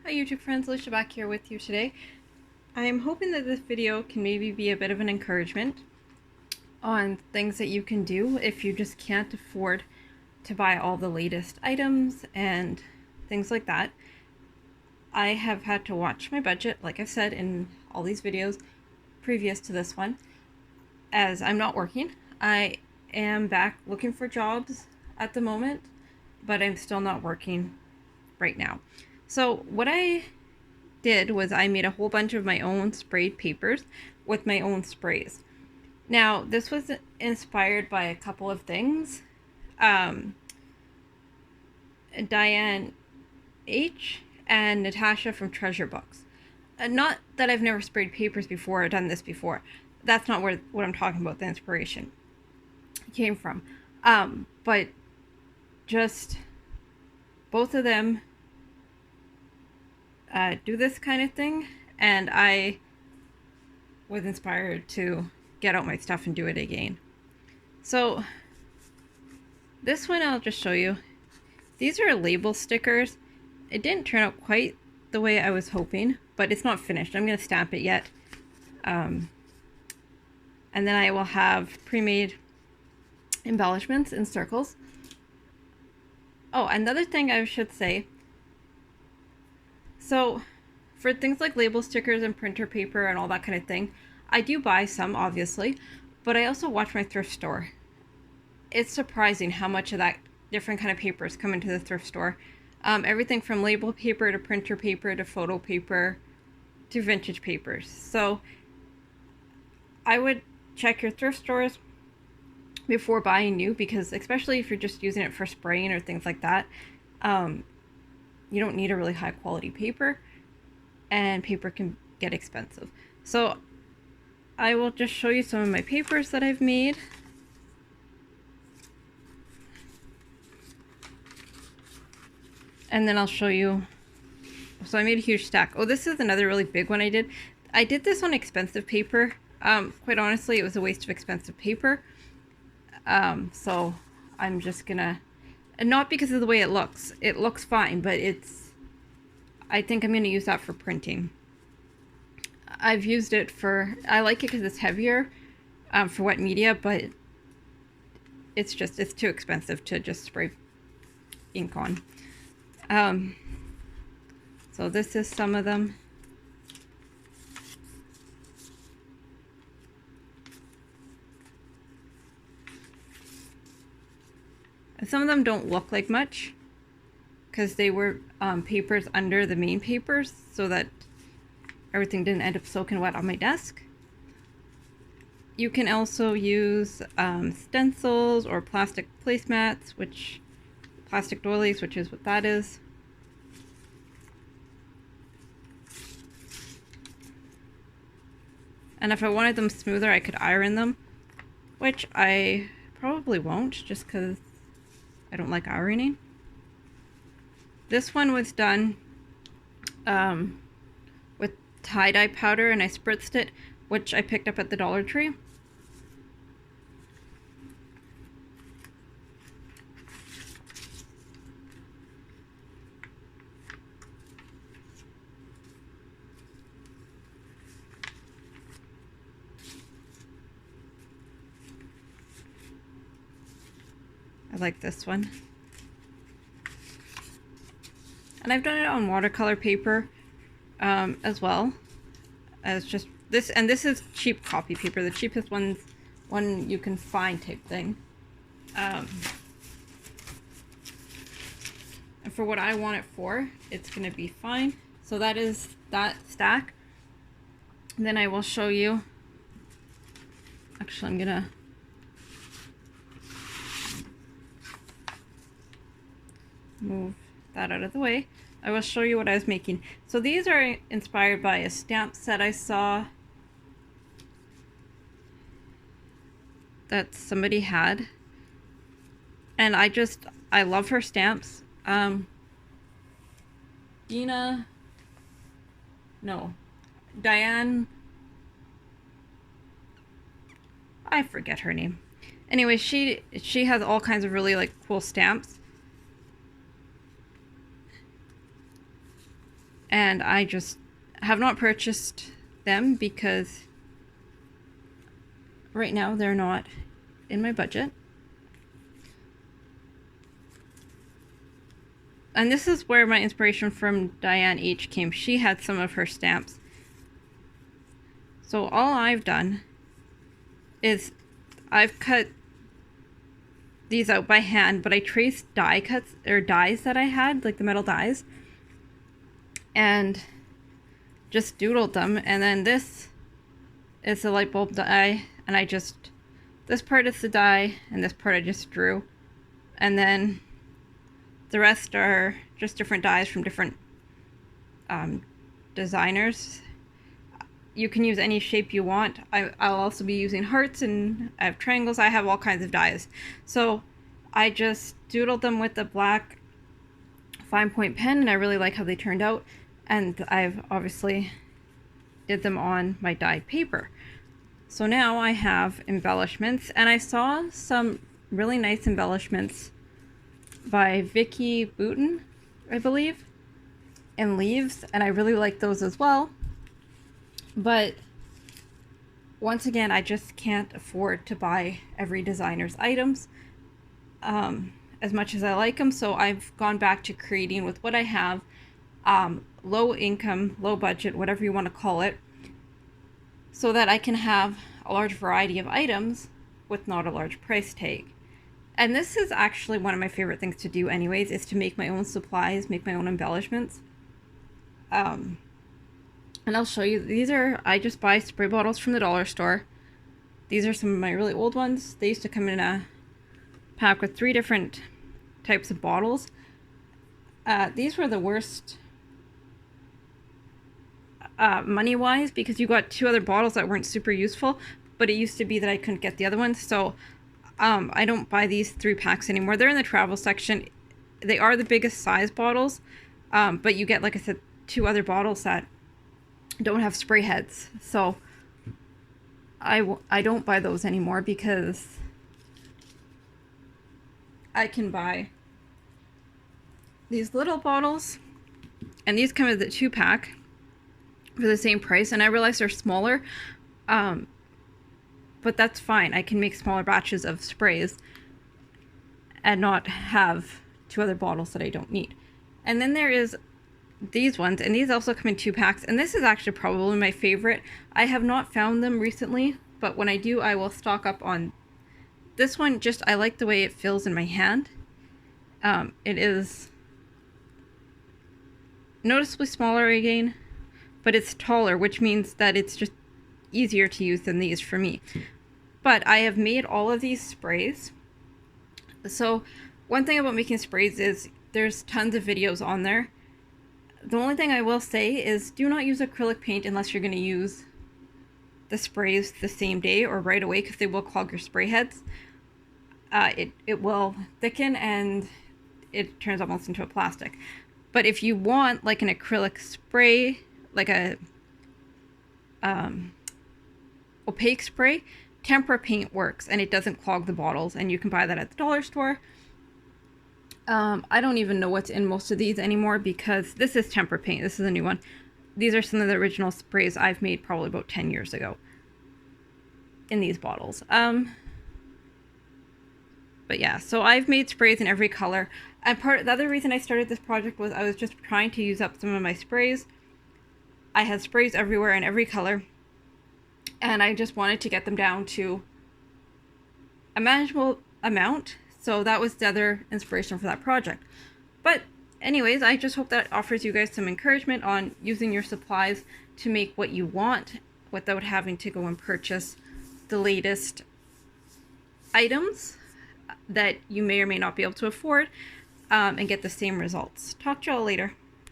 Hi YouTube friends, Alicia back here with you today. I'm hoping that this video can maybe be a bit of an encouragement on things that you can do if you just can't afford to buy all the latest items and things like that. I have had to watch my budget, like I've said in all these videos previous to this one, as I'm not working. I am back looking for jobs at the moment, but I'm still not working right now. So what I did was I made a whole bunch of my own sprayed papers with my own sprays. Now, this was inspired by a couple of things. Diane H. and Natasha from Treasure Books. Not that I've never sprayed papers before or done this before. That's not what I'm talking about, the inspiration came from. But just both of them do this kind of thing, and I was inspired to get out my stuff and do it again. So this one I'll just show you. These are label stickers. It didn't turn out quite the way I was hoping, but it's not finished. I'm going to stamp it yet. And then I will have pre-made embellishments in circles. Oh, another thing I should say. So for things like label stickers and printer paper and all that kind of thing, I do buy some, obviously, but I also watch my thrift store. It's surprising how much of that different kind of papers come into the thrift store. Everything from label paper to printer paper to photo paper to vintage papers. So I would check your thrift stores before buying new, because especially if you're just using it for spraying or things like that, you don't need a really high quality paper, and paper can get expensive. So I will just show you some of my papers that I've made. And then I'll show you. So I made a huge stack. Oh, this is another really big one I did. I did this on expensive paper. Quite honestly, it was a waste of expensive paper. So I'm just gonna, and not because of the way it looks. It looks fine, but I think I'm gonna use that for printing. I've used it for, I like it because it's heavier for wet media, but it's too expensive to just spray ink on. So this is some of them. And some of them don't look like much because they were papers under the main papers, so that everything didn't end up soaking wet on my desk. You can also use stencils or plastic placemats, plastic doilies, which is what that is. And if I wanted them smoother, I could iron them, which I probably won't, just because I don't like ironing. This one was done with tie-dye powder, and I spritzed it, which I picked up at the Dollar Tree. I like this one. And I've done it on watercolor paper as well as just this. And this is cheap copy paper, the cheapest one you can find type thing. And for what I want it for, it's going to be fine. So that is that stack. And then I will show you. Actually, I'm going to move that out of the way. I will show you what I was making. So these are inspired by a stamp set I saw that somebody had, and I love her stamps. Diane, I forget her name. Anyway, she has all kinds of really cool stamps. and I just have not purchased them because right now they're not in my budget. And this is where my inspiration from Diane H came. She had some of her stamps. So all I've done is I've cut these out by hand, but I traced die cuts or dies that I had, like the metal dies, and just doodled them. And then this is the light bulb die, and this part is the die, and this part I just drew. And then the rest are just different dies from different designers. You can use any shape you want. I'll also be using hearts, and I have triangles. I have all kinds of dies. So I just doodled them with the black fine point pen, and I really like how they turned out. And I've obviously did them on my dyed paper. So now I have embellishments, and I saw some really nice embellishments by Vicky Boutin, I believe, and leaves, and I really like those as well. But once again, I just can't afford to buy every designer's items as much as I like them, so I've gone back to creating with what I have, low income, low budget, whatever you want to call it, so that I can have a large variety of items with not a large price tag. And this is actually one of my favorite things to do anyways, is to make my own supplies, make my own embellishments. And I'll show you. I just buy spray bottles from the dollar store. These are some of my really old ones. They used to come in a pack with 3 different types of bottles. These were the worst money-wise, because you got 2 other bottles that weren't super useful, but it used to be that I couldn't get the other ones, so I don't buy these 3 packs anymore. They're in the travel section. They are the biggest size bottles, but you get, like I said, 2 other bottles that don't have spray heads. So I don't buy those anymore because I can buy these little bottles, and these come with the 2-pack for the same price, and I realize they're smaller, but that's fine. I can make smaller batches of sprays and not have 2 other bottles that I don't need. And then there is these ones, and these also come in 2 packs, and this is actually probably my favorite. I have not found them recently, but when I do, I will stock up on this one. Just, I like the way it feels in my hand. It is noticeably smaller again, but it's taller, which means that it's just easier to use than these for me. But I have made all of these sprays. So one thing about making sprays is there's tons of videos on there. The only thing I will say is do not use acrylic paint unless you're going to use the sprays the same day or right away, because they will clog your spray heads. It will thicken and it turns almost into a plastic. But if you want like an acrylic spray, like a opaque spray, tempera paint works, and it doesn't clog the bottles, and you can buy that at the dollar store. I don't even know what's in most of these anymore, because this is tempera paint. This is a new one. These are some of the original sprays I've made probably about 10 years ago in these bottles. But yeah, so I've made sprays in every color. And the other reason I started this project was I was just trying to use up some of my sprays. I had sprays everywhere in every color, and I just wanted to get them down to a manageable amount. So that was the other inspiration for that project. But anyways, I just hope that offers you guys some encouragement on using your supplies to make what you want without having to go and purchase the latest items that you may or may not be able to afford, and get the same results. Talk to y'all later.